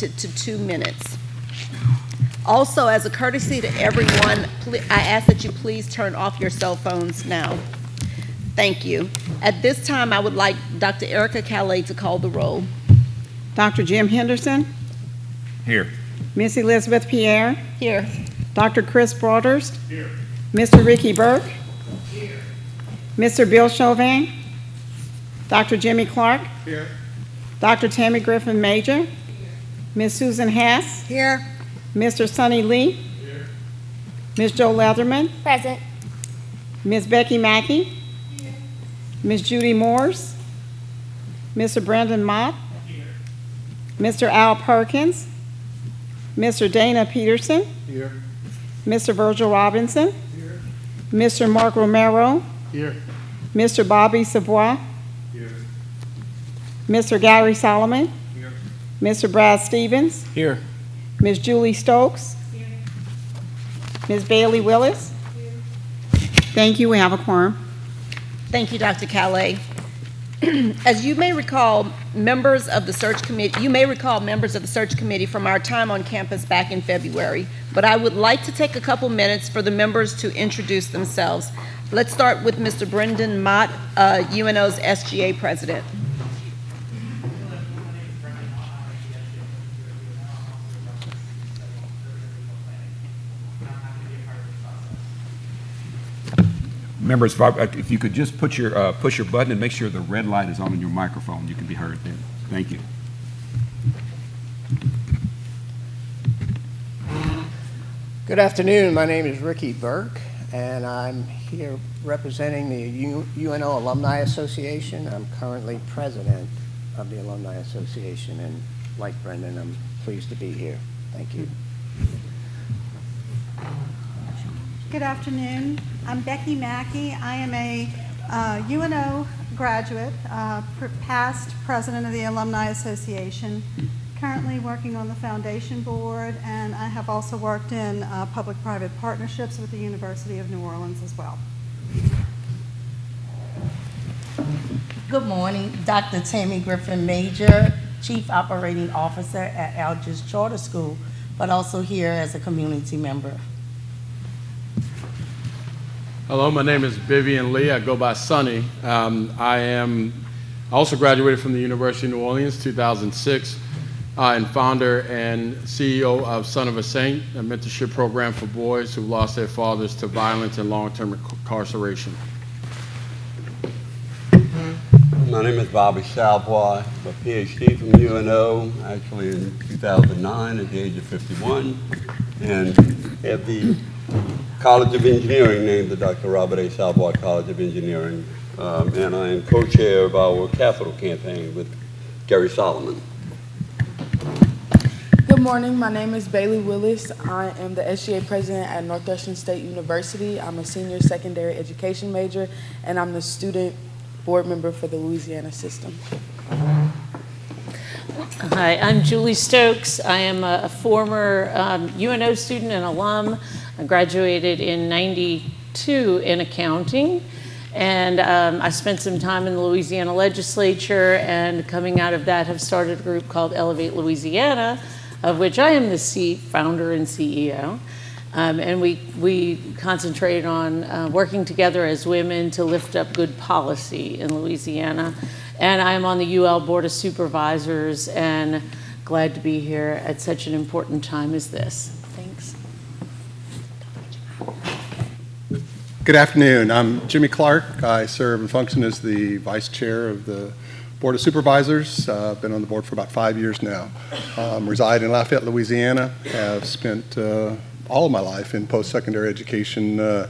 limited to 2 minutes. Also, as a courtesy to everyone, I ask that you please turn off your cell phones now. Thank you. At this time, I would like Dr. Erica Calais to call the roll. Dr. Jim Henderson. Here. Miss Elizabeth Pierre. Here. Dr. Chris Broadhurst. Here. Mr. Ricky Burke. Here. Mr. Bill Chauvin. Dr. Jimmy Clark. Here. Dr. Tammy Griffin Major. Miss Susan Hass. Here. Mr. Sonny Lee. Here. Ms. Joe Leatherman. Present. Ms. Becky Mackey. Ms. Judy Morse. Mr. Brandon Mott. Here. Mr. Al Perkins. Mr. Dana Peterson. Here. Mr. Virgil Robinson. Here. Mr. Mark Romero. Here. Mr. Bobby Savoy. Here. Mr. Gary Solomon. Here. Mr. Brad Stevens. Here. Ms. Julie Stokes. Ms. Bailey Willis. Thank you. We have a quorum. Thank you, Dr. Calais. As you may recall, members of the search committee from our time on campus back in February, but I would like to take a couple minutes for the members to introduce themselves. Let's start with Mr. Brendan Mott, UNO's SGA president. Members, if you could just push your button and make sure the red light is on in your microphone, you can be heard then. Thank you. Good afternoon. My name is Ricky Burke, and I'm here representing the UNO Alumni Association. I'm currently president of the Alumni Association, and like Brendan, I'm pleased to be here. Thank you. Good afternoon. I'm Becky Mackey. I am a UNO graduate, past president of the Alumni Association, currently working on the foundation board, and I have also worked in public-private partnerships with the University of New Orleans as well. Good morning. Dr. Tammy Griffin Major, Chief Operating Officer at Algiers Charter School, but also here as a community member. Hello, my name is Vivian Lee. I go by Sonny. I also graduated from the University of New Orleans 2006 and founder and CEO of Son of a Saint, a mentorship program for boys who lost their fathers to violence and long-term incarceration. My name is Bobby Savoy. I'm a PhD from UNO, actually in 2009 at the age of 51, and at the College of Engineering, named the Dr. Robert A. Savoy College of Engineering, and I am co-chair of our capital campaign with Gary Solomon. Good morning, my name is Bailey Willis. I am the SGA president at Northwestern State University. I'm a senior secondary education major, and I'm the student board member for the Louisiana system. Hi, I'm Julie Stokes. I am a former UNO student and alum. I graduated in '92 in accounting, and I spent some time in the Louisiana legislature, and coming out of that have started a group called Elevate Louisiana, of which I am the founder and CEO. And we concentrate on working together as women to lift up good policy in Louisiana. And I'm on the UL Board of Supervisors, and glad to be here at such an important time as this. Thanks. Good afternoon. I'm Jimmy Clark. I serve and function as the vice chair of the Board of Supervisors. I've been on the board for about 5 years now. Reside in Lafayette, Louisiana. Have spent all of my life in post-secondary education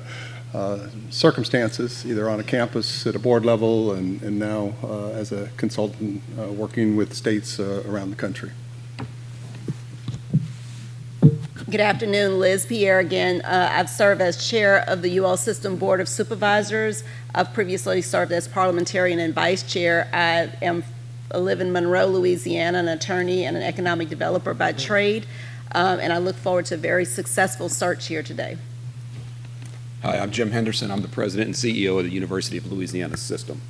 circumstances, either on a campus at a board level and now as a consultant working with states around the country. Good afternoon, Liz Pierre again. I've served as chair of the UL System Board of Supervisors. I've previously served as parliamentarian and vice chair. I live in Monroe, Louisiana, an attorney and an economic developer by trade, and I look forward to a very successful search here today. Hi, I'm Jim Henderson. I'm the president and CEO of the University of Louisiana system.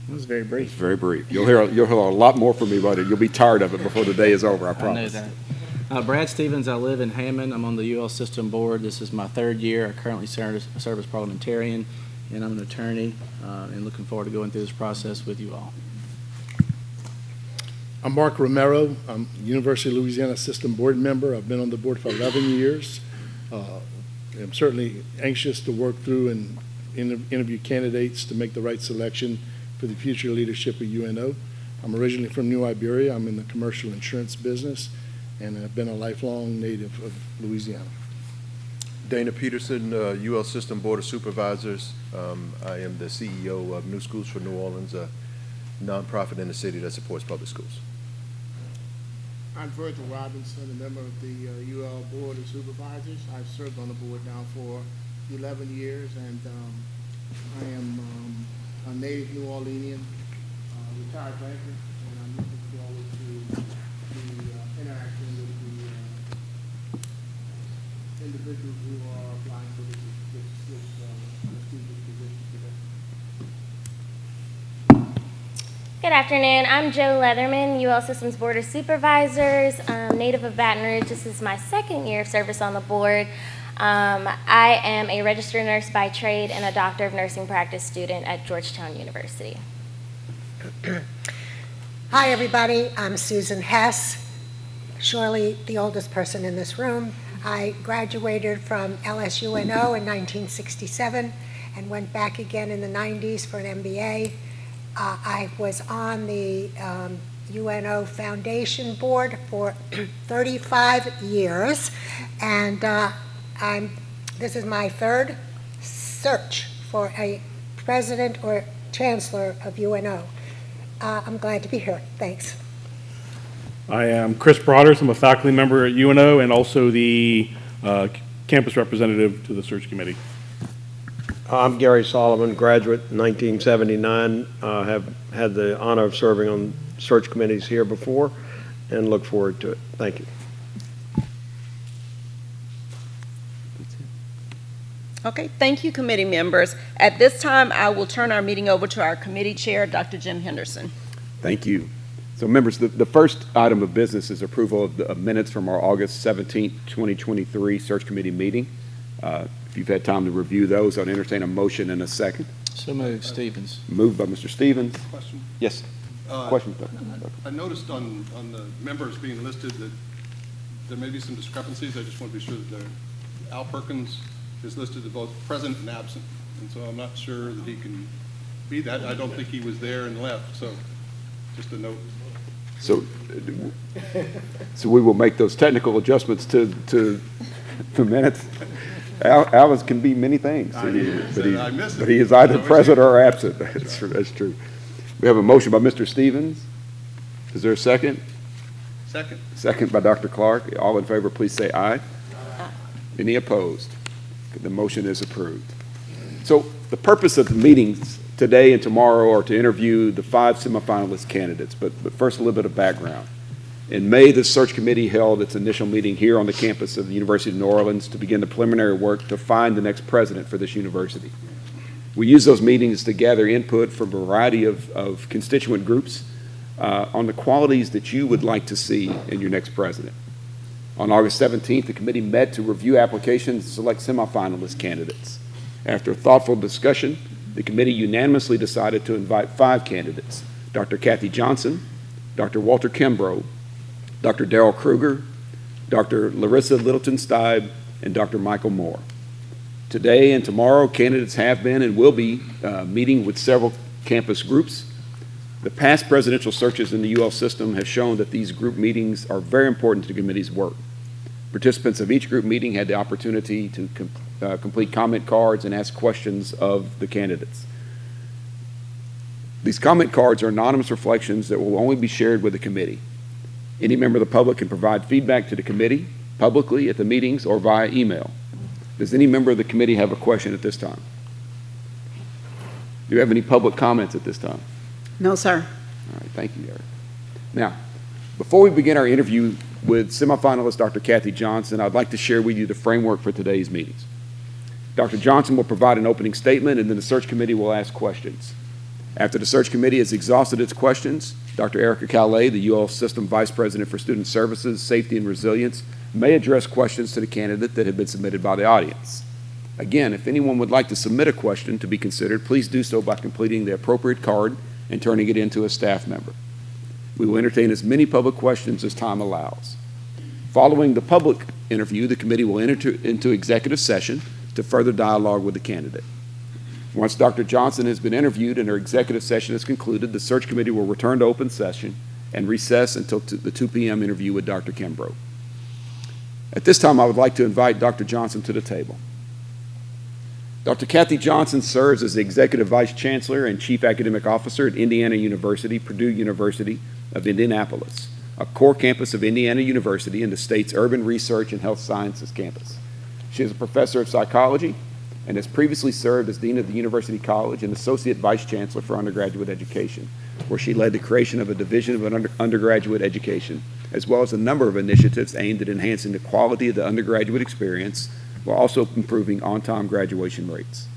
It was very It's brief. very brief. You'll hear a lot more from me about it. You'll be tired of it before the day is over, I I know promise. that. Brad Stevens, I live in Hammond. I'm on the UL System Board. This is my third year. I currently serve as parliamentarian, and I'm an attorney, and looking forward to going through this process with you all. I'm Mark Romero. I'm University of Louisiana System Board member. I've been on the board for 11 years. I'm certainly anxious to work through and interview candidates to make the right selection for the future leadership of UNO. I'm originally from New Iberia. I'm in the commercial insurance business, and I've been a lifelong native of Louisiana. Dana Peterson, UL System Board of Supervisors. I am the CEO of New Schools for New Orleans, a nonprofit in the city that supports public schools. I'm Virgil Robinson, a member of the UL Board of Supervisors. I've served on the board now for 11 years, and I am a native New Orleanian, retired banker, and I'm looking forward to the interaction with the individuals who are applying for this prestigious position today. Good afternoon. I'm Joe Leatherman, UL Systems Board of Supervisors, native of Baton Rouge. This is my second year of service on the board. I am a registered nurse by trade and a doctor of nursing practice student at Georgetown University. Hi, everybody. I'm Susan Hess, surely the oldest person in this room. I graduated from LSUNO in 1967 and went back again in the 90s for an MBA. I was on the UNO Foundation Board for 35 years, and this is my third search for a president or chancellor of UNO. I'm glad to be here. Thanks. I am Chris Broaders. I'm a faculty member at UNO and also the campus representative to the search committee. I'm Gary Solomon, graduate in 1979. Have had the honor of serving on search committees here before and look forward to it. Thank you. Okay, thank you, committee members. At this time, I will turn our meeting over to our committee chair, Dr. Jim Henderson. Thank you. So members, the first item of business is approval of the minutes from our August 17th, 2023 search committee meeting. If you've had time to review those, I'll entertain a motion in a second. So moved, Stevens. Moved by Mr. Stevens. Question? Yes. Question. I noticed on the members being listed that there may be some discrepancies. I just want to be sure that Al Perkins is listed as both present and absent. And so I'm not sure that he can be that. I don't think he was there and left, so just a note. So we will make those technical adjustments to the minutes. Alice can be many things, but he is either present or absent. That's true. We have a motion by Mr. Stevens. Is there a second? Second. Second by Dr. Clark. All in favor, please say aye. Any opposed? The motion is approved. So the purpose of the meetings today and tomorrow are to interview the 5 semifinalist candidates, but first a little bit of background. In May, the search committee held its initial meeting here on the campus of the University of New Orleans to begin the preliminary work to find the next president for this university. We use those meetings to gather input from a variety of constituent groups on the qualities that you would like to see in your next president. On August 17th, the committee met to review applications and select semifinalist candidates. After thoughtful discussion, the committee unanimously decided to invite 5 candidates: Dr. Kathy Johnson, Dr. Walter Kimbrough, Dr. Darrell Kruger, Dr. Larissa Littleton-Steib, and Dr. Michael Moore. Today and tomorrow, candidates have been and will be meeting with several campus groups. The past presidential searches in the UL system have shown that these group meetings are very important to the committee's work. Participants of each group meeting had the opportunity to complete comment cards and ask questions of the candidates. These comment cards are anonymous reflections that will only be shared with the committee. Any member of the public can provide feedback to the committee publicly at the meetings or via email. Does any member of the committee have a question at this time? Do you have any public comments at this time? No, sir. All right, thank you, Eric. Now, before we begin our interview with semifinalist Dr. Kathy Johnson, I'd like to share with you the framework for today's meetings. Dr. Johnson will provide an opening statement, and then the search committee will ask questions. After the search committee has exhausted its questions, Dr. Erica Calais, the UL System Vice President for Student Services, Safety, and Resilience, may address questions to the candidate that have been submitted by the audience. Again, if anyone would like to submit a question to be considered, please do so by completing the appropriate card and turning it in to a staff member. We will entertain as many public questions as time allows. Following the public interview, the committee will enter into executive session to further dialogue with the candidate. Once Dr. Johnson has been interviewed and her executive session is concluded, the search committee will return to open session and recess until the 2 p.m. interview with Dr. Kimbrough. At this time, I would like to invite Dr. Johnson to the table. Dr. Kathy Johnson serves as the Executive Vice Chancellor and Chief Academic Officer at Indiana University, Purdue University of Indianapolis, a core campus of Indiana University and the state's Urban Research and Health Sciences campus. She is a professor of psychology and has previously served as Dean of the University College and Associate Vice Chancellor for Undergraduate Education, where she led the creation of a division of undergraduate education, as well as a number of initiatives aimed at enhancing the quality of the undergraduate experience while also improving on-time graduation rates.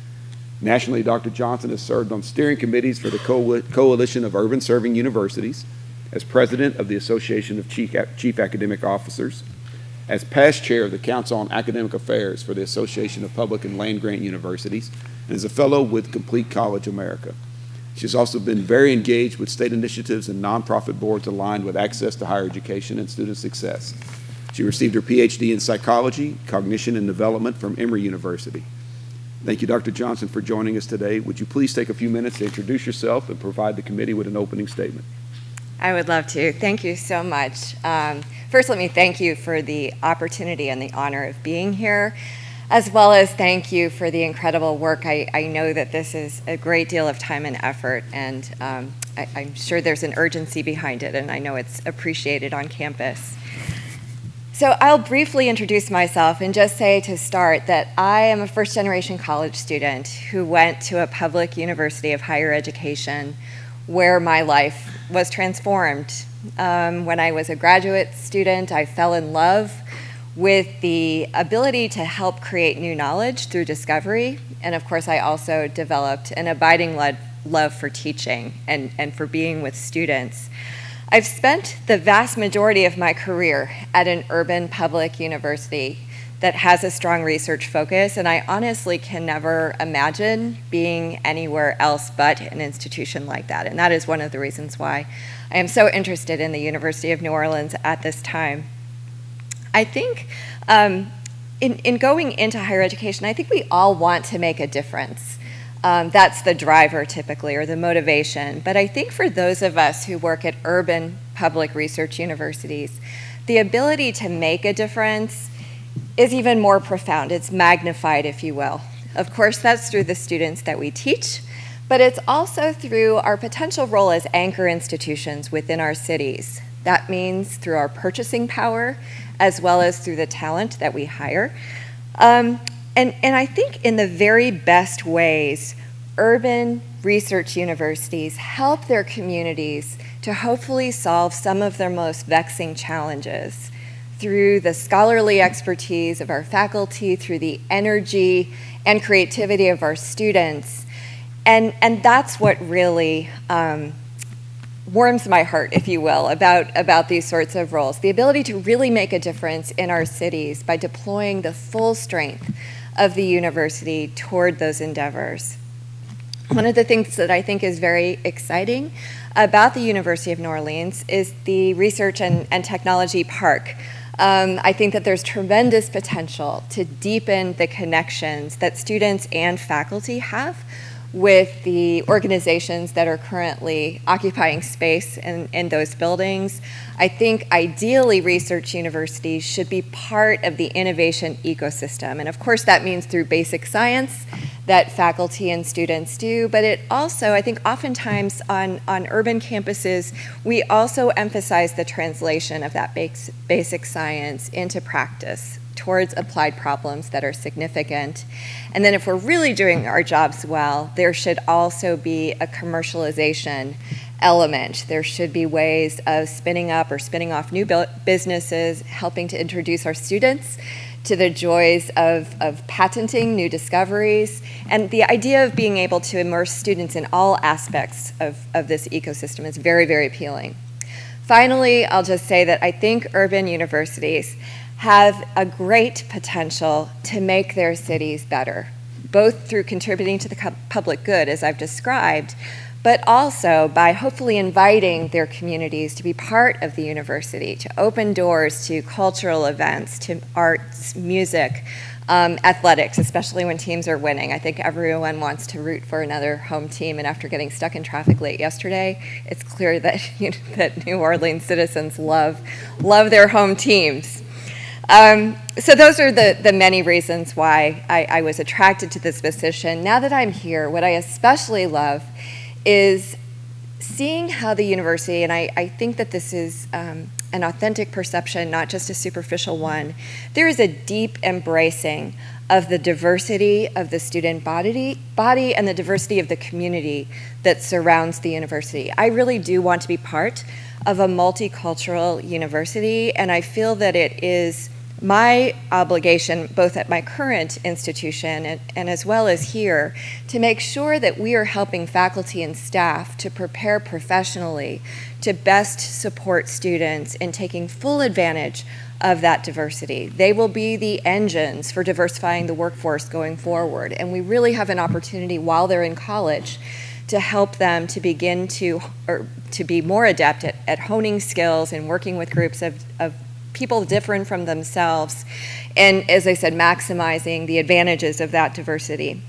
Nationally, Dr. Johnson has served on steering committees for the Coalition of Urban Serving Universities, as president of the Association of Chief Academic Officers, as past chair of the Council on Academic Affairs for the Association of Public and Land-Grant Universities, and is a fellow with Complete College America. She has also been very engaged with state initiatives and nonprofit boards aligned with access to higher education and student success. She received her PhD in psychology, cognition, and development from Emory University. Thank you, Dr. Johnson, for joining us today. Would you please take a few minutes to introduce yourself and provide the committee with an opening statement? I would love to. Thank you so much. First, let me thank you for the opportunity and the honor of being here, as well as thank you for the incredible work. I know that this is a great deal of time and effort, and I'm sure there's an urgency behind it, and I know it's appreciated on campus. So I'll briefly introduce myself and just say to start that I am a first-generation college student who went to a public university of higher education where my life was transformed. When I was a graduate student, I fell in love with the ability to help create new knowledge through discovery. And of course, I also developed an abiding love for teaching and for being with students. I've spent the vast majority of my career at an urban public university that has a strong research focus, and I honestly can never imagine being anywhere else but an institution like that. And that is one of the reasons why I am so interested in the University of New Orleans at this time. I think in going into higher education, I think we all want to make a difference. That's the driver typically, or the motivation. But I think for those of us who work at urban public research universities, the ability to make a difference is even more profound. It's magnified, if you will. Of course, that's through the students that we teach, but it's also through our potential role as anchor institutions within our cities. That means through our purchasing power, as well as through the talent that we hire. And I think in the very best ways, urban research universities help their communities to hopefully solve some of their most vexing challenges through the scholarly expertise of our faculty, through the energy and creativity of our students. And that's what really warms my heart, if you will, about these sorts of roles. The ability to really make a difference in our cities by deploying the full strength of the university toward those endeavors. One of the things that I think is very exciting about the University of New Orleans is the Research and Technology Park. I think that there's tremendous potential to deepen the connections that students and faculty have with the organizations that are currently occupying space in those buildings. I think ideally research universities should be part of the innovation ecosystem. And of course that means through basic science that faculty and students do, but it also, I think oftentimes on urban campuses, we also emphasize the translation of that basic science into practice towards applied problems that are significant. And then if we're really doing our jobs well, there should also be a commercialization element. There should be ways of spinning up or spinning off new businesses, helping to introduce our students to the joys of patenting new discoveries, and the idea of being able to immerse students in all aspects of this ecosystem is very, very appealing. Finally, I'll just say that I think urban universities have a great potential to make their cities better, both through contributing to the public good, as I've described, but also by hopefully inviting their communities to be part of the university, to open doors to cultural events, to arts, music, athletics, especially when teams are winning. I think everyone wants to root for another home team, and after getting stuck in traffic late yesterday, it's clear that, that New Orleans citizens love their home teams. So those are the many reasons why I was attracted to this position. Now that I'm here, what I especially love is seeing how the university, and I think that this is an authentic perception, not just a superficial one, there is a deep embracing of the diversity of the student body and the diversity of the community that surrounds the university. I really do want to be part of a multicultural university, and I feel that it is my obligation, both at my current institution and as well as here, to make sure that we are helping faculty and staff to prepare professionally to best support students in taking full advantage of that diversity. They will be the engines for diversifying the workforce going forward, and we really have an opportunity while they're in college to help them to begin to be more adept at honing skills and working with groups of people different from themselves, and as I said, maximizing the advantages of that diversity.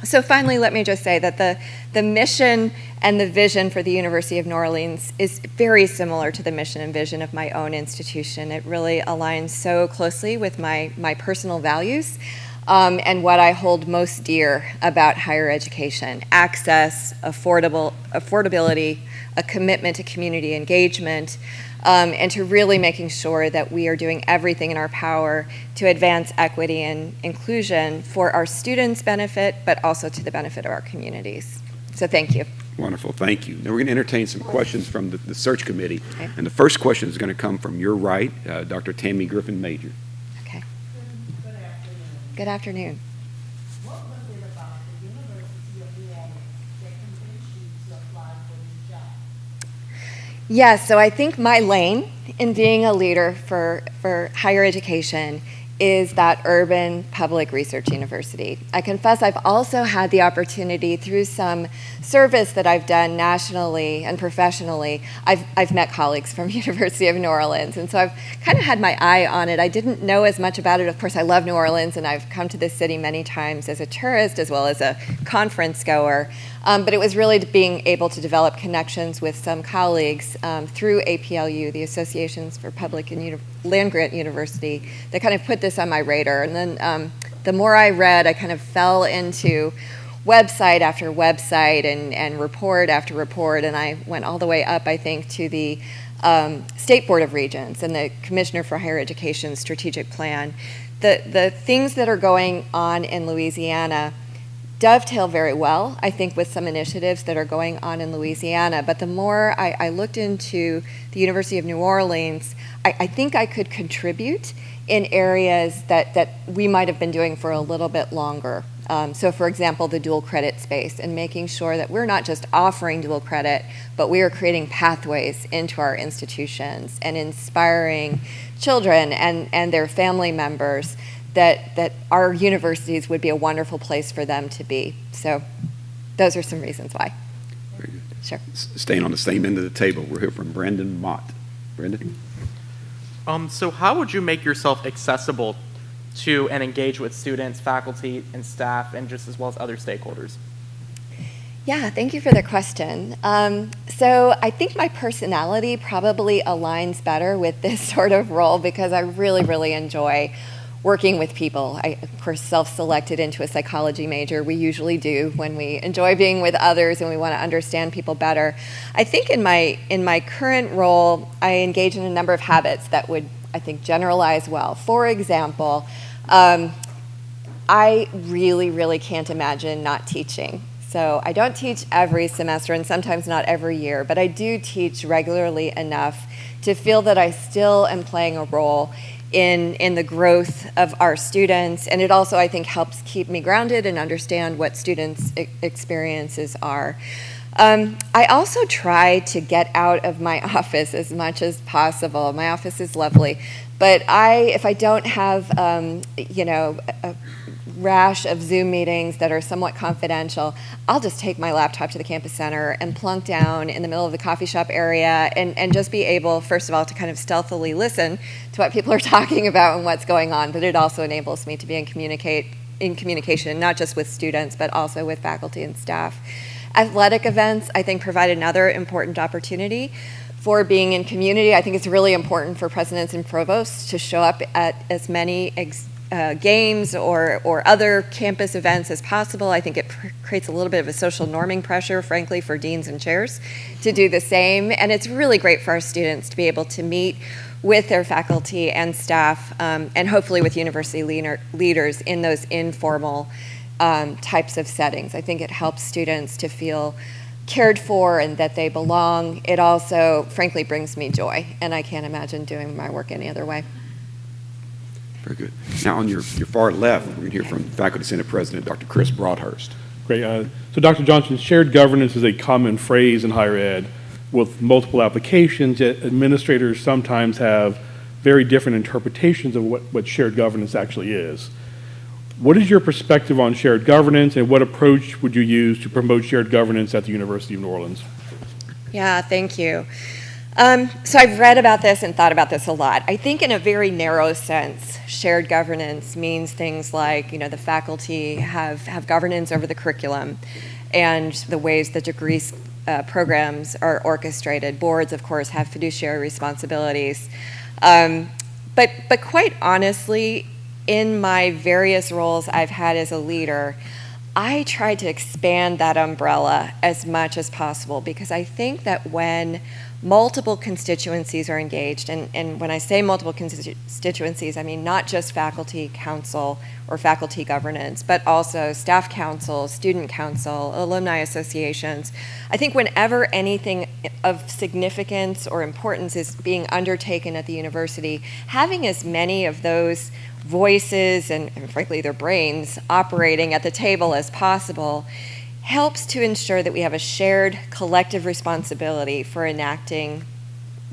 So finally, let me just say that the mission and the vision for the University of New Orleans is very similar to the mission and vision of my own institution. It really aligns so closely with my personal values and what I hold most dear about higher education: access, affordability, a commitment to community engagement, and to really making sure that we are doing everything in our power to advance equity and inclusion for our students' benefit, but also to the benefit of our communities. So thank you. Wonderful, thank you. Now we're going to entertain some questions from the search committee. Okay. And the first question is going to come from your right, Dr. Tammy Griffin Major. Okay. Good afternoon. What was it about the University of New Orleans that convinced you to apply for this job? Yes, so I think my lane in being a leader for higher education is that urban public research university. I confess I've also had the opportunity through some service that I've done nationally and professionally. I've met colleagues from University of New Orleans, and so I've kind of had my eye on it. I didn't know as much about it. Of course, I love New Orleans, and I've come to this city many times as a tourist as well as a conference goer. But it was really being able to develop connections with some colleagues through APLU, the Associations for Public and Land Grant University, that kind of put this on my radar. And then the more I read, I kind of fell into website after website and report after report, and I went all the way up, I think, to the State Board of Regents and the Commissioner for Higher Education Strategic Plan. The things that are going on in Louisiana dovetail very well, I think, with some initiatives that are going on in Louisiana. But the more I looked into the University of New Orleans, I think I could contribute in areas that we might have been doing for a little bit longer. So for example, the dual credit space, and making sure that we're not just offering dual credit, but we are creating pathways into our institutions and inspiring children and their family members that our universities would be a wonderful place for them to be. So those are some reasons why. Very good. Sure. Staying on the same end of the table, we'll hear from Brendan Mott. Brendan? So how would you make yourself accessible to and engage with students, faculty, and staff, and just as well as other stakeholders? Yeah, thank you for the question. So I think my personality probably aligns better with this sort of role because I really, really enjoy working with people. I, of course, self-selected into a psychology major. We usually do when we enjoy being with others and we want to understand people better. I think in my current role, I engage in a number of habits that would, I think, generalize well. For example, I really, really can't imagine not teaching. So I don't teach every semester and sometimes not every year, but I do teach regularly enough to feel that I still am playing a role in the growth of our students. And it also, I think, helps keep me grounded and understand what students' experiences are. I also try to get out of my office as much as possible. My office is lovely, but if I don't have, a rash of Zoom meetings that are somewhat confidential, I'll just take my laptop to the campus center and plunk down in the middle of the coffee shop area and just be able, first of all, to kind of stealthily listen to what people are talking about and what's going on, but it also enables me to be in communication, not just with students, but also with faculty and staff. Athletic events, I think, provide another important opportunity for being in community. I think it's really important for presidents and provosts to show up at as many games or other campus events as possible. I think it creates a little bit of a social norming pressure, frankly, for deans and chairs to do the same. And it's really great for our students to be able to meet with their faculty and staff, and hopefully with university leaders in those informal types of settings. I think it helps students to feel cared for and that they belong. It also, frankly, brings me joy, and I can't imagine doing my work any other way. Very good. Now, on your far left, we're going to hear from Faculty Senate President Dr. Chris Broadhurst. Great. So Dr. Johnson, shared governance is a common phrase in higher ed. With multiple applications, yet administrators sometimes have very different interpretations of what shared governance actually is. What is your perspective on shared governance, and what approach would you use to promote shared governance at the University of New Orleans? Yeah, thank you. So I've read about this and thought about this a lot. I think in a very narrow sense, shared governance means things like, the faculty have governance over the curriculum and the ways the degrees programs are orchestrated. Boards, of course, have fiduciary responsibilities. But quite honestly, in my various roles I've had as a leader, I try to expand that umbrella as much as possible, because I think that when multiple constituencies are engaged, and when I say multiple constituencies, I mean not just faculty council or faculty governance, but also staff council, student council, alumni associations. I think whenever anything of significance or importance is being undertaken at the university, having as many of those voices and frankly their brains operating at the table as possible helps to ensure that we have a shared collective responsibility for enacting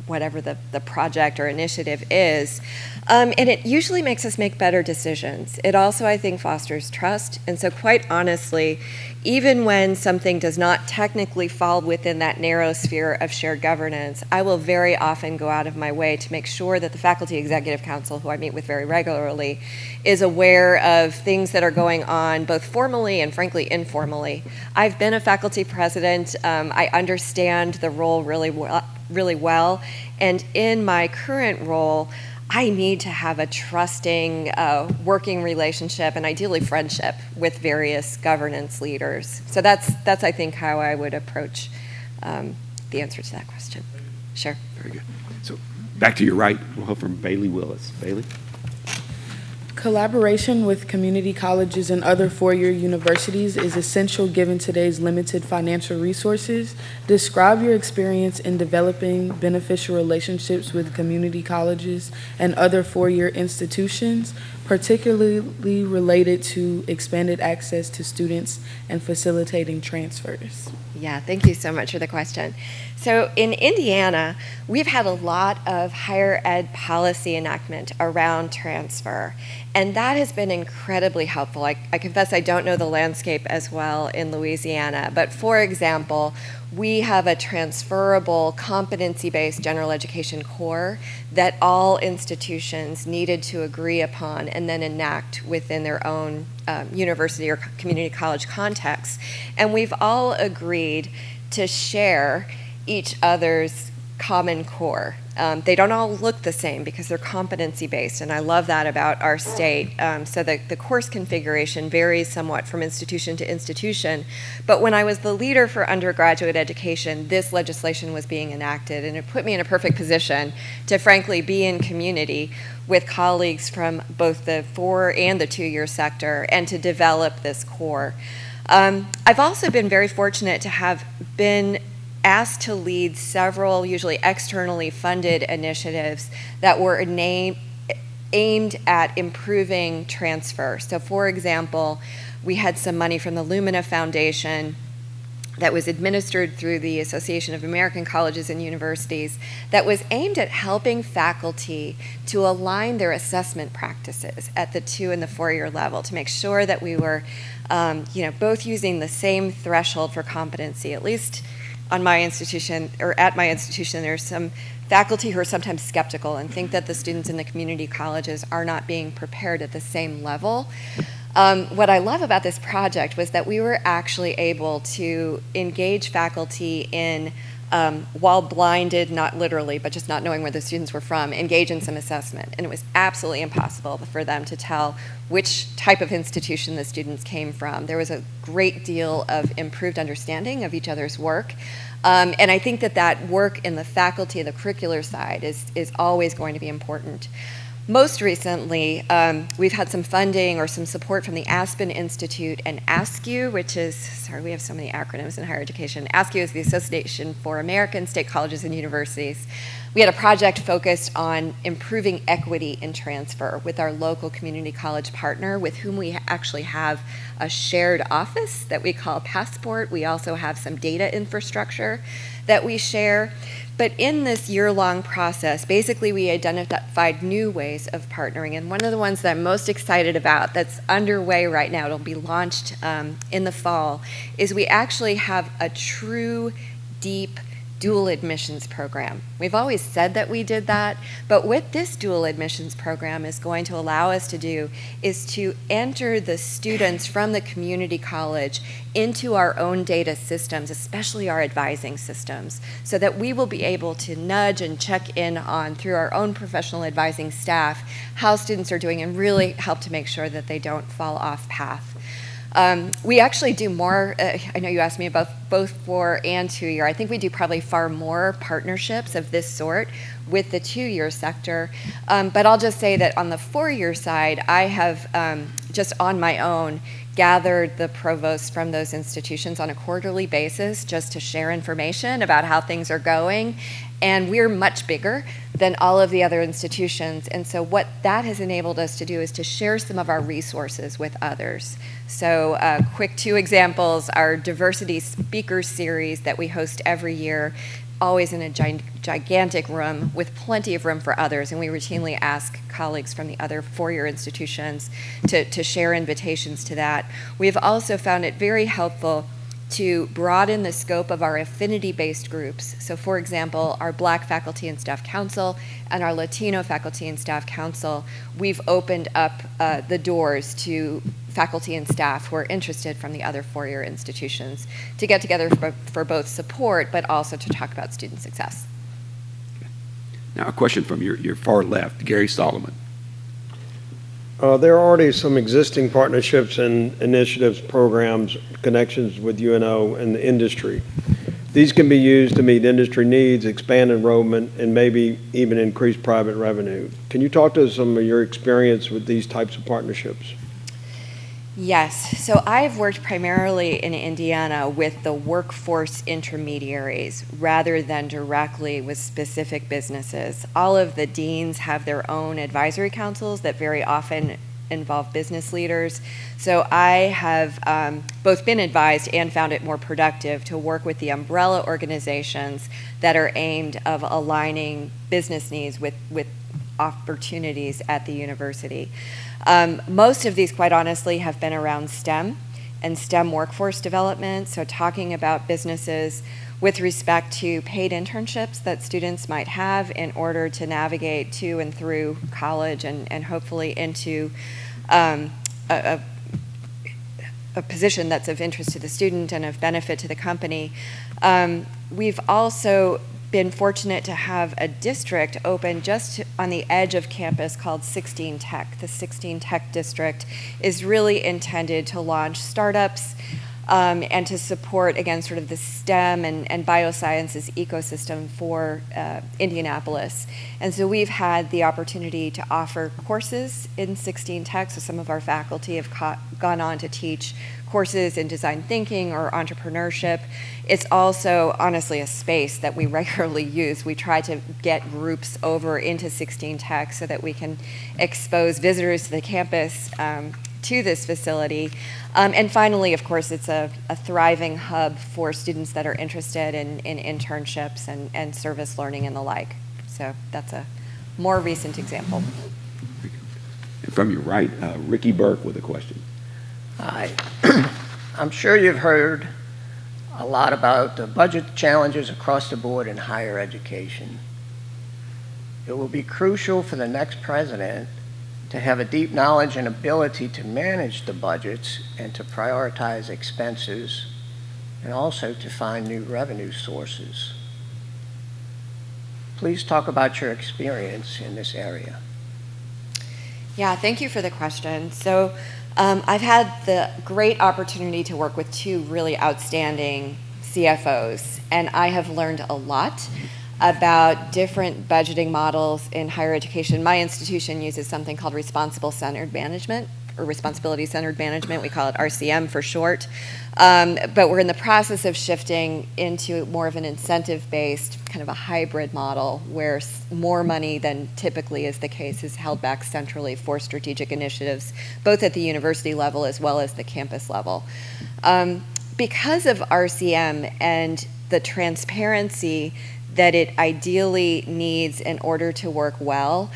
whatever the project or initiative is. And it usually makes us make better decisions. It also, I think, fosters trust. And so quite honestly, even when something does not technically fall within that narrow sphere of shared governance, I will very often go out of my way to make sure that the Faculty Executive Council, who I meet with very regularly, is aware of things that are going on both formally and frankly informally. I've been a faculty president. I understand the role really well. And in my current role, I need to have a trusting working relationship and ideally friendship with various governance leaders. So that's I think how I would approach the answer to that question. Sure. Very good. So back to your right, we'll hear from Bailey Willis. Bailey? Collaboration with community colleges and other four-year universities is essential given today's limited financial resources. Describe your experience in developing beneficial relationships with community colleges and other four-year institutions, particularly related to expanded access to students and facilitating transfers. Yeah, thank you so much for the question. So in Indiana, we've had a lot of higher ed policy enactment around transfer, and that has been incredibly helpful. I confess I don't know the landscape as well in Louisiana, but for example, we have a transferable competency-based general education core that all institutions needed to agree upon and then enact within their own university or community college context. And we've all agreed to share each other's common core. They don't all look the same because they're competency-based, and I love that about our state. So the course configuration varies somewhat from institution to institution. But when I was the leader for undergraduate education, this legislation was being enacted, and it put me in a perfect position to frankly be in community with colleagues from both the 4 and the 2-year sector and to develop this core. I've also been very fortunate to have been asked to lead several, usually externally funded initiatives that were aimed at improving transfer. So for example, we had some money from the Lumina Foundation that was administered through the Association of American Colleges and Universities that was aimed at helping faculty to align their assessment practices at the 2 and the 4-year level to make sure that we were both using the same threshold for competency. At least on my institution, or at my institution, there's some faculty who are sometimes skeptical and think that the students in the community colleges are not being prepared at the same level. What I love about this project was that we were actually able to engage faculty in, while blinded, not literally, but just not knowing where the students were from, engage in some assessment. And it was absolutely impossible for them to tell which type of institution the students came from. There was a great deal of improved understanding of each other's work. And I think that work in the faculty and the curricular side is always going to be important. Most recently, we've had some funding or some support from the Aspen Institute and ASCU, which is, sorry, we have so many acronyms in higher education. ASCU is the Association for American State Colleges and Universities. We had a project focused on improving equity in transfer with our local community college partner, with whom we actually have a shared office that we call Passport. We also have some data infrastructure that we share. But in this year-long process, basically we identified new ways of partnering. And one of the ones that I'm most excited about that's underway right now, it'll be launched in the fall, is we actually have a true, deep dual admissions program. We've always said that we did that, but what this dual admissions program is going to allow us to do is to enter the students from the community college into our own data systems, especially our advising systems, so that we will be able to nudge and check in on, through our own professional advising staff, how students are doing and really help to make sure that they don't fall off path. We actually do more, I know you asked me about both 4 and 2-year. I think we do probably far more partnerships of this sort with the 2-year sector. But I'll just say that on the 4-year side, I have just on my own gathered the provosts from those institutions on a quarterly basis just to share information about how things are going. And we're much bigger than all of the other institutions. And so what that has enabled us to do is to share some of our resources with others. So quick 2 examples, our diversity speaker series that we host every year, always in a gigantic room with plenty of room for others. And we routinely ask colleagues from the other 4-year institutions to share invitations to that. We've also found it very helpful to broaden the scope of our affinity-based groups. So for example, our Black Faculty and Staff Council and our Latino Faculty and Staff Council, we've opened up the doors to faculty and staff who are interested from the other 4-year institutions to get together for both support, but also to talk about student success. Now, a question from your far left, Gary Solomon. There are already some existing partnerships and initiatives, programs, connections with UNO and the industry. These can be used to meet industry needs, expand enrollment, and maybe even increase private revenue. Can you talk to some of your experience with these types of partnerships? Yes, so I've worked primarily in Indiana with the workforce intermediaries rather than directly with specific businesses. All of the deans have their own advisory councils that very often involve business leaders. So I have both been advised and found it more productive to work with the umbrella organizations that are aimed of aligning business needs with opportunities at the university. Most of these, quite honestly, have been around STEM and STEM workforce development, so talking about businesses with respect to paid internships that students might have in order to navigate to and through college and hopefully into a position that's of interest to the student and of benefit to the company. We've also been fortunate to have a district open just on the edge of campus called 16 Tech. The 16 Tech district is really intended to launch startups and to support, again, sort of the STEM and biosciences ecosystem for Indianapolis. And so we've had the opportunity to offer courses in 16 Tech, so some of our faculty have gone on to teach courses in design thinking or entrepreneurship. It's also, honestly, a space that we regularly use. We try to get groups over into 16 Tech so that we can expose visitors to the campus to this facility. And finally, of course, it's a thriving hub for students that are interested in internships and service learning and the like. So that's a more recent example. And from your right, Ricky Burke with a question. Hi. I'm sure you've heard a lot about the budget challenges across the board in higher education. It will be crucial for the next president to have a deep knowledge and ability to manage the budgets and to prioritize expenses, and also to find new revenue sources. Please talk about your experience in this area. Yeah, thank you for the question. So I've had the great opportunity to work with two really outstanding CFOs, and I have learned a lot about different budgeting models in higher education. My institution uses something called responsible-centered management, or responsibility-centered management. We call it RCM for short. But we're in the process of shifting into more of an incentive-based, kind of a hybrid model where more money than typically is the case is held back centrally for strategic initiatives, both at the university level as well as the campus level. Because of RCM and the transparency that it ideally needs in order to work well,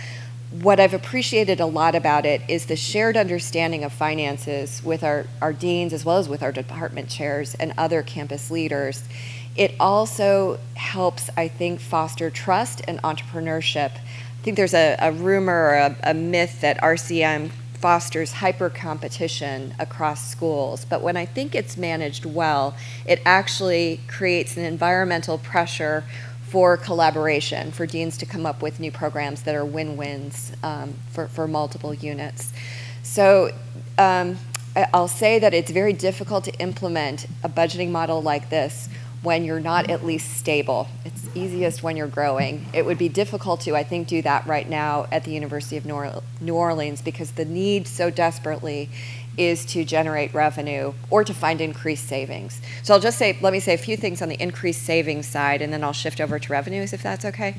what I've appreciated a lot about it is the shared understanding of finances with our deans as well as with our department chairs and other campus leaders. It also helps, I think, foster trust and entrepreneurship. I think there's a rumor or a myth that RCM fosters hyper competition across schools, but when I think it's managed well, it actually creates an environmental pressure for collaboration, for deans to come up with new programs that are win-wins for multiple units. So I'll say that it's very difficult to implement a budgeting model like this when you're not at least stable. It's easiest when you're growing. It would be difficult to, I think, do that right now at the University of New Orleans because the need so desperately is to generate revenue or to find increased savings. So I'll just say, let me say a few things on the increased savings side, and then I'll shift over to revenues if that's okay.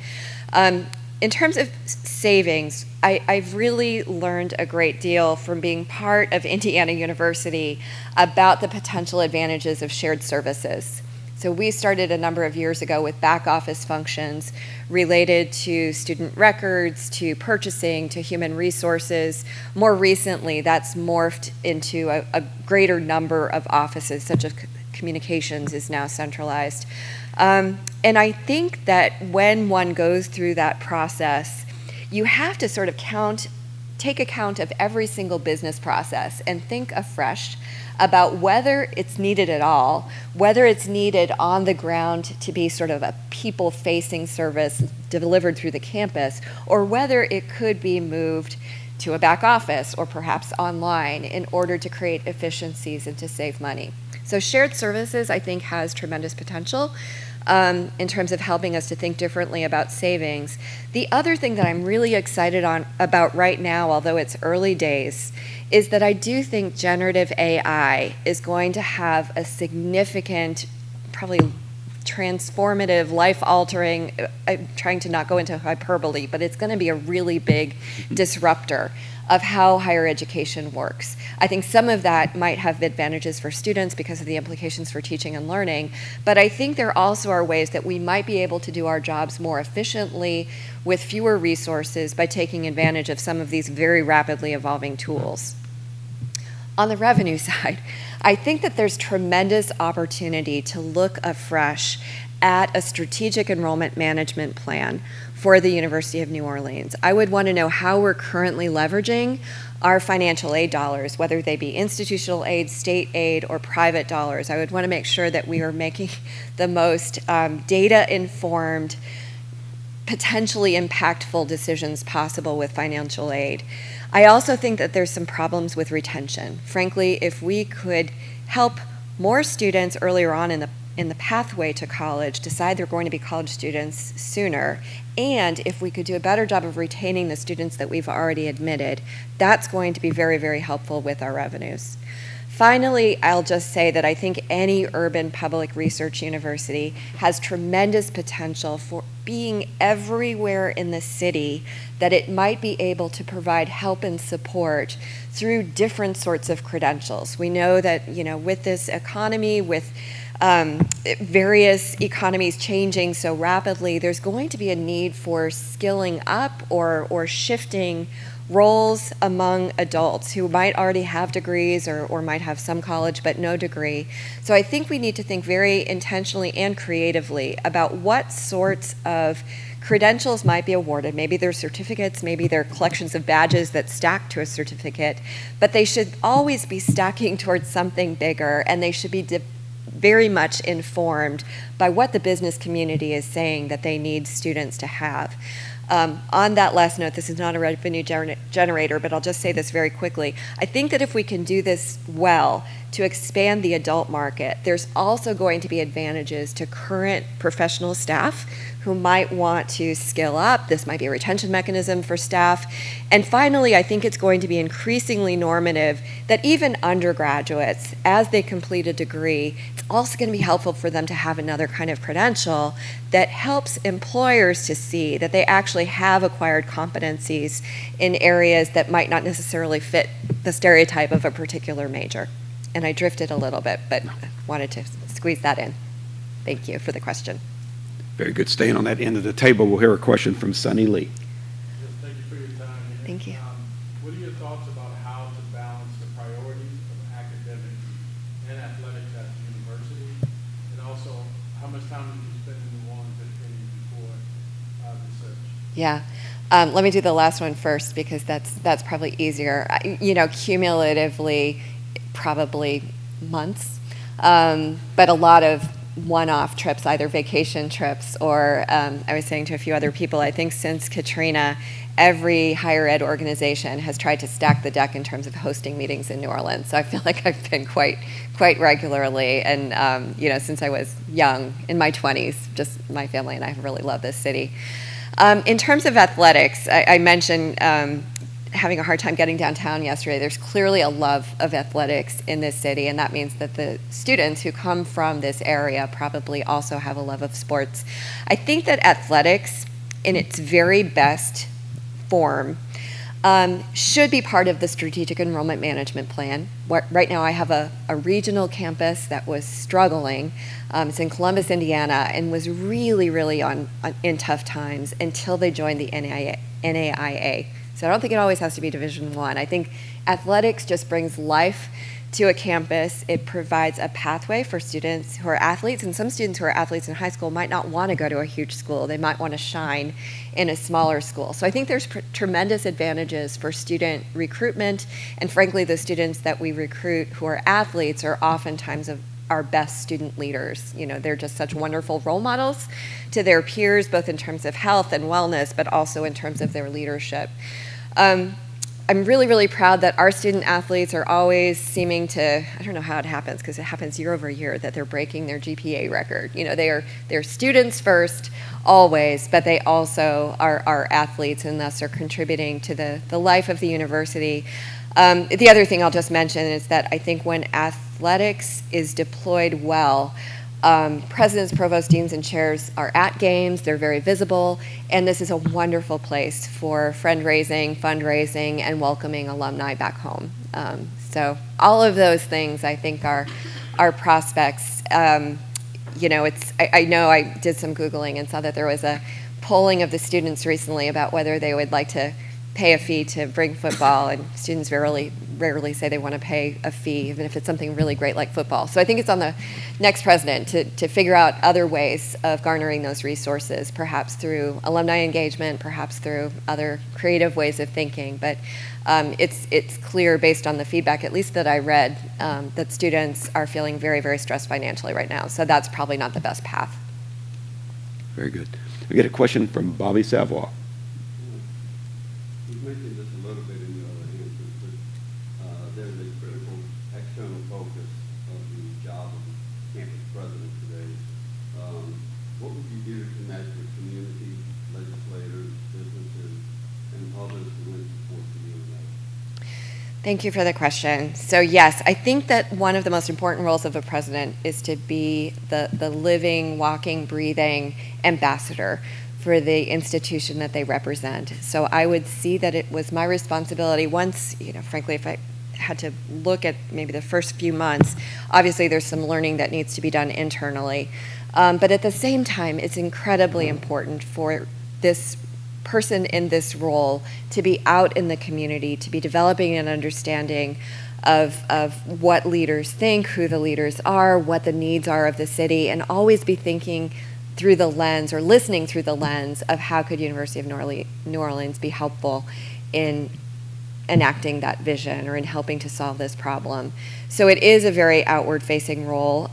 In terms of savings, I've really learned a great deal from being part of Indiana University about the potential advantages of shared services. So we started a number of years ago with back office functions related to student records, to purchasing, to human resources. More recently, that's morphed into a greater number of offices, such as communications is now centralized. And I think that when one goes through that process, you have to sort of take account of every single business process and think afresh about whether it's needed at all, whether it's needed on the ground to be sort of a people-facing service delivered through the campus, or whether it could be moved to a back office or perhaps online in order to create efficiencies and to save money. So shared services, I think, has tremendous potential in terms of helping us to think differently about savings. The other thing that I'm really excited about right now, although it's early days, is that I do think generative AI is going to have a significant, probably transformative, life-altering, I'm trying to not go into hyperbole, but it's going to be a really big disruptor of how higher education works. I think some of that might have advantages for students because of the implications for teaching and learning, but I think there also are ways that we might be able to do our jobs more efficiently with fewer resources by taking advantage of some of these very rapidly evolving tools. On the revenue side, I think that there's tremendous opportunity to look afresh at a strategic enrollment management plan for the University of New Orleans. I would want to know how we're currently leveraging our financial aid dollars, whether they be institutional aid, state aid, or private dollars. I would want to make sure that we are making the most data-informed, potentially impactful decisions possible with financial aid. I also think that there's some problems with retention. Frankly, if we could help more students earlier on in the pathway to college decide they're going to be college students sooner, and if we could do a better job of retaining the students that we've already admitted, that's going to be very, very helpful with our revenues. Finally, I'll just say that I think any urban public research university has tremendous potential for being everywhere in the city that it might be able to provide help and support through different sorts of credentials. We know that, with this economy, with various economies changing so rapidly, there's going to be a need for skilling up or shifting roles among adults who might already have degrees or might have some college but no degree. So I think we need to think very intentionally and creatively about what sorts of credentials might be awarded. Maybe they're certificates, maybe they're collections of badges that stack to a certificate, but they should always be stacking towards something bigger, and they should be very much informed by what the business community is saying that they need students to have. On that last note, this is not a revenue generator, but I'll just say this very quickly. I think that if we can do this well to expand the adult market, there's also going to be advantages to current professional staff who might want to skill up. This might be a retention mechanism for staff. And finally, I think it's going to be increasingly normative that even undergraduates, as they complete a degree, it's also going to be helpful for them to have another kind of credential that helps employers to see that they actually have acquired competencies in areas that might not necessarily fit the stereotype of a particular major. And I drifted a little bit, but wanted to squeeze that in. Thank you for the question. Very good. Staying on that end of the table, we'll hear a question from Sunny Lee. Yes, thank you for your time. Thank you. What are your thoughts about how to balance the priorities of academics and athletics at the university? And also, how much time did you spend in New Orleans educating before research? Yeah. Let me do the last one first because that's probably easier. Cumulatively, probably months, but a lot of one-off trips, either vacation trips or I was saying to a few other people, I think since Katrina, every higher ed organization has tried to stack the deck in terms of hosting meetings in New Orleans. So I feel like I've been quite regularly, and since I was young, in my 20s, just my family and I have really loved this city. In terms of athletics, I mentioned having a hard time getting downtown yesterday. There's clearly a love of athletics in this city, and that means that the students who come from this area probably also have a love of sports. I think that athletics, in its very best form, should be part of the strategic enrollment management plan. Right now I have a regional campus that was struggling. It's in Columbus, Indiana, and was really in tough times until they joined the NAIA. So I don't think it always has to be Division I. I think athletics just brings life to a campus. It provides a pathway for students who are athletes, and some students who are athletes in high school might not want to go to a huge school. They might want to shine in a smaller school. So I think there's tremendous advantages for student recruitment, and frankly, the students that we recruit who are athletes are oftentimes our best student leaders. They're just such wonderful role models to their peers, both in terms of health and wellness, but also in terms of their leadership. I'm really proud that our student athletes are always seeming to, I don't know how it happens, because it happens year over year, that they're breaking their GPA record. They're students first, always, but they also are athletes and thus are contributing to the life of the university. The other thing I'll just mention is that I think when athletics is deployed well, presidents, provosts, deans, and chairs are at games, they're very visible, and this is a wonderful place for fundraising, and welcoming alumni back home. So all of those things I think are prospects. I know I did some Googling and saw that there was a polling of the students recently about whether they would like to pay a fee to bring football, and students rarely say they want to pay a fee, even if it's something really great like football. So I think it's on the next president to figure out other ways of garnering those resources, perhaps through alumni engagement, perhaps through other creative ways of thinking. But it's clear based on the feedback, at least that I read, that students are feeling very stressed financially right now. So that's probably not the best path. Very good. We get a question from Bobby Savoy. You mentioned this a little bit in your answers, but there's a critical external focus of the job of campus president today. What would you do to connect with community, legislators, businesses, and others who lend support to the UNO? Thank you for the question. So yes, I think that one of the most important roles of a president is to be the living, walking, breathing ambassador for the institution that they represent. So I would see that it was my responsibility once, frankly, if I had to look at maybe the first few months, obviously there's some learning that needs to be done internally. But at the same time, it's incredibly important for this person in this role to be out in the community, to be developing an understanding of what leaders think, who the leaders are, what the needs are of the city, and always be thinking through the lens or listening through the lens of how could University of New Orleans be helpful in enacting that vision or in helping to solve this problem. So it is a very outward-facing role.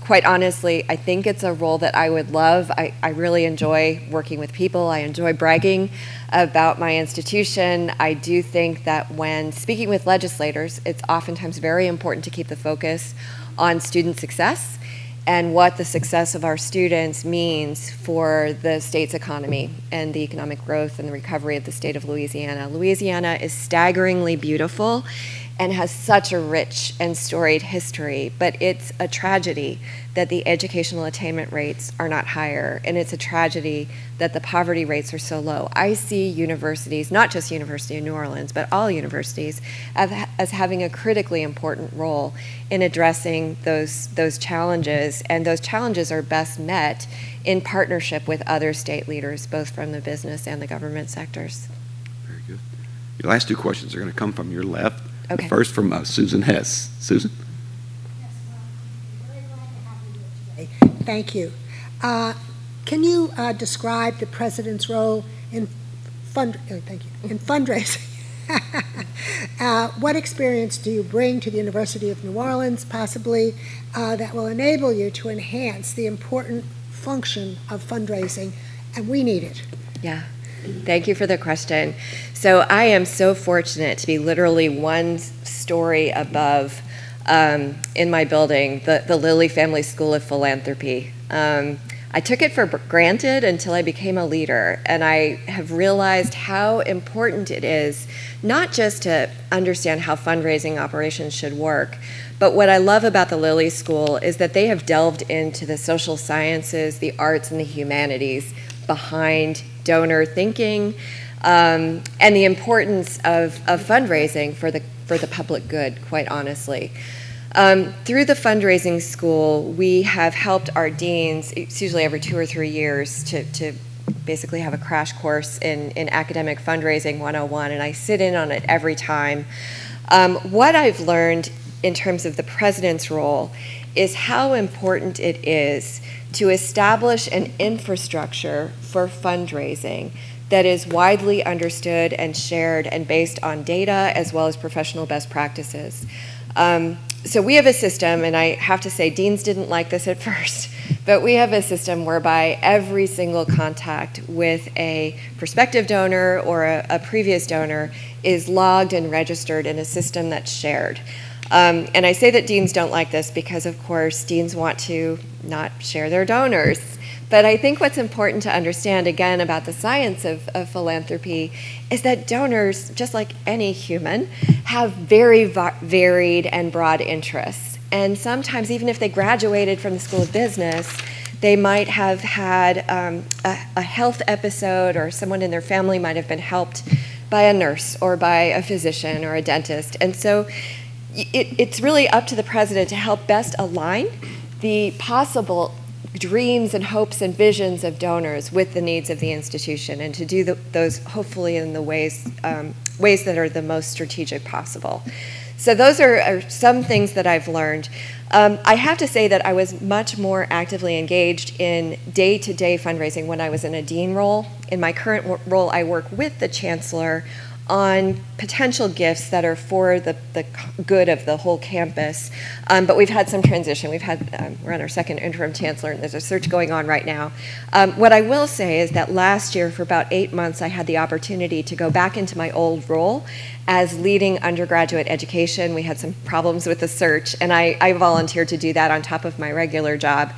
Quite honestly, I think it's a role that I would love. I really enjoy working with people. I enjoy bragging about my institution. I do think that when speaking with legislators, it's oftentimes very important to keep the focus on student success and what the success of our students means for the state's economy and the economic growth and the recovery of the state of Louisiana. Louisiana is staggeringly beautiful and has such a rich and storied history, but it's a tragedy that the educational attainment rates are not higher, and it's a tragedy that the poverty rates are so low. I see universities, not just University of New Orleans, but all universities, as having a critically important role in addressing those challenges, and those challenges are best met in partnership with other state leaders, both from the business and the government sectors. Very good. Your last two questions are going to come from your left. Okay. The first from Susan Hess. Susan? Thank you. Can you describe the president's role in fundraising? What experience do you bring to the University of New Orleans, possibly, that will enable you to enhance the important function of fundraising, and we need it? Yeah. Thank you for the question. So I am so fortunate to be literally one story above in my building, the Lilly Family School of Philanthropy. I took it for granted until I became a leader, and I have realized how important it is not just to understand how fundraising operations should work, but what I love about the Lilly School is that they have delved into the social sciences, the arts, and the humanities behind donor thinking, and the importance of fundraising for the public good, quite honestly. Through the fundraising school, we have helped our deans, it's usually every 2 or 3 years, to basically have a crash course in academic fundraising 101, and I sit in on it every time. What I've learned in terms of the president's role is how important it is to establish an infrastructure for fundraising that is widely understood and shared and based on data as well as professional best practices. So we have a system, and I have to say, deans didn't like this at first, but we have a system whereby every single contact with a prospective donor or a previous donor is logged and registered in a system that's shared. And I say that deans don't like this because, of course, deans want to not share their donors. But I think what's important to understand, again, about the science of philanthropy is that donors, just like any human, have very varied and broad interests. And sometimes, even if they graduated from the School of Business, they might have had a health episode, or someone in their family might have been helped by a nurse or by a physician or a dentist. And so it's really up to the president to help best align the possible dreams and hopes and visions of donors with the needs of the institution, and to do those hopefully in the ways that are the most strategic possible. So those are some things that I've learned. I have to say that I was much more actively engaged in day-to-day fundraising when I was in a dean role. In my current role, I work with the chancellor on potential gifts that are for the good of the whole campus. But we've had some transition. We're on our second interim chancellor, and there's a search going on right now. What I will say is that last year, for about 8 months, I had the opportunity to go back into my old role as leading undergraduate education. We had some problems with the search, and I volunteered to do that on top of my regular job,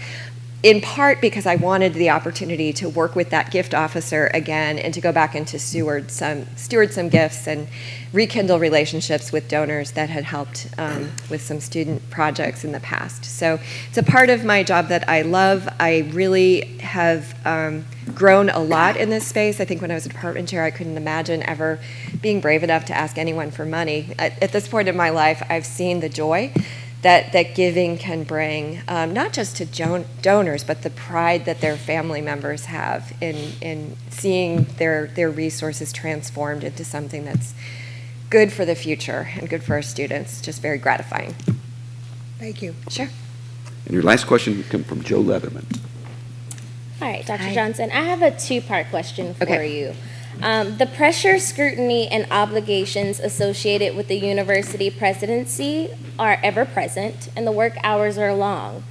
in part because I wanted the opportunity to work with that gift officer again and to go back and to steward some gifts and rekindle relationships with donors that had helped with some student projects in the past. So it's a part of my job that I love. I really have grown a lot in this space. I think when I was a department chair, I couldn't imagine ever being brave enough to ask anyone for money. At this point in my life, I've seen the joy that giving can bring, not just to donors, but the pride that their family members have in seeing their resources transformed into something that's good for the future and good for our students. Just very gratifying. Thank you. Sure. And your last question comes from Joe Leatherman. All right, Dr. Hi. Johnson, I have a two-part question for Okay. you. The pressure, scrutiny, and obligations associated with the university presidency are ever present, and the work hours are long.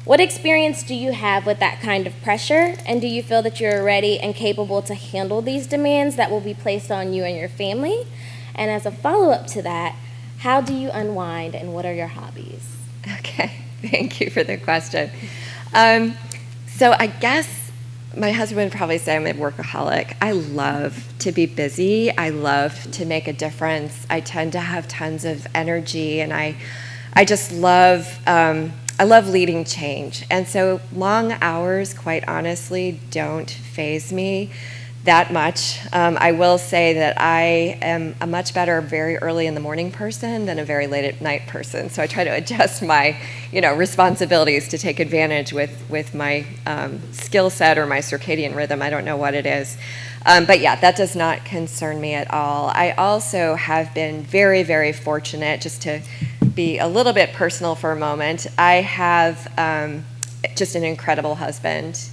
What experience do you have with that kind of pressure, and do you feel that you're ready and capable to handle these demands that will be placed on you and your family? And as a follow-up to that, how do you unwind, and what are your hobbies? Okay, thank you for the question. So I guess my husband would probably say I'm a workaholic. I love to be busy. I love to make a difference. I tend to have tons of energy, and I just love I love leading change. And so long hours, quite honestly, don't faze me that much. I will say that I am a much better very early in the morning person than a very late at night person. So I try to adjust my, responsibilities to take advantage with my skill set or my circadian rhythm. I don't know what it is. But yeah, that does not concern me at all. I also have been very, very fortunate, just to be a little bit personal for a moment. I have just an incredible husband.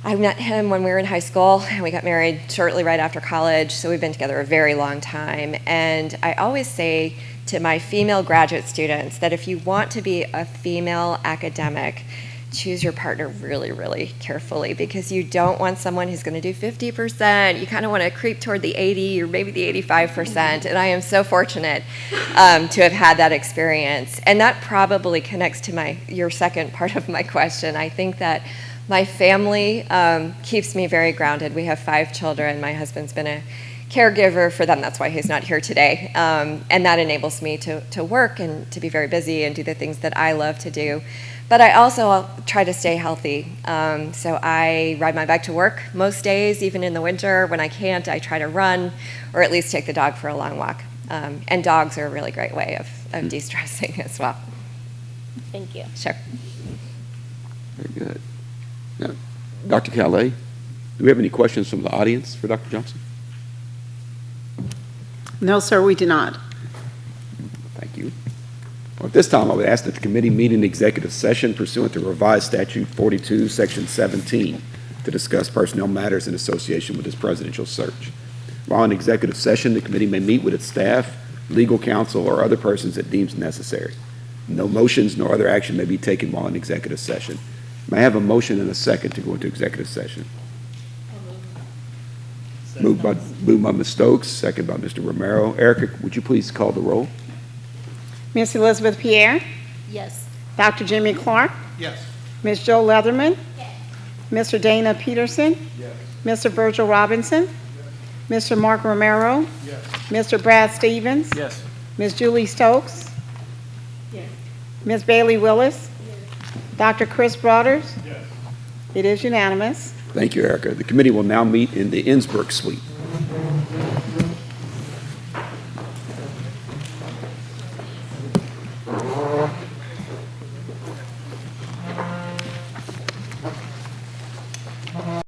I met him when we were in high school, and we got married shortly right after college, so we've been together a very long time. And I always say to my female graduate students that if you want to be a female academic, choose your partner really, really carefully, because you don't want someone who's going to do 50%. You kind of want to creep toward the 80 or maybe the 85%. And I am so fortunate to have had that experience. And that probably connects to your second part of my question. I think that my family keeps me very grounded. We have 5 children. My husband's been a caregiver for them. That's why he's not here today. And that enables me to work and to be very busy and do the things that I love to do. But I also try to stay healthy. So I ride my bike to work most days, even in the winter. When I can't, I try to run or at least take the dog for a long walk. And dogs are a really great way of de-stressing as well. Thank you. Sure. Very good. Now, Dr. Calais, do we have any questions from the audience for Dr. Johnson? No, sir, we do not. Thank you. Well, at this time, I would ask that the committee meet in executive session pursuant to revised statute 42, section 17, to discuss personnel matters in association with this presidential search. While in executive session, the committee may meet with its staff, legal counsel, or other persons it deems necessary. No motions nor other action may be taken while in executive session. May I have a motion and a second to go into executive session? Moved by Ms. Stokes, second by Mr. Romero. Erica, would you please call the roll? Miss Elizabeth Pierre? Yes. Dr. Jimmy Clark? Yes. Ms. Joe Leatherman? Mr. Dana Peterson? Yes. Mr. Virgil Robinson? Mr. Mark Romero? Yes. Mr. Brad Stevens? Yes. Ms. Julie Stokes? Yes. Ms. Bailey Willis? Dr. Chris Broaders? Yes. It is unanimous. Thank you, Erica. The committee will now meet in the Innsbruck suite.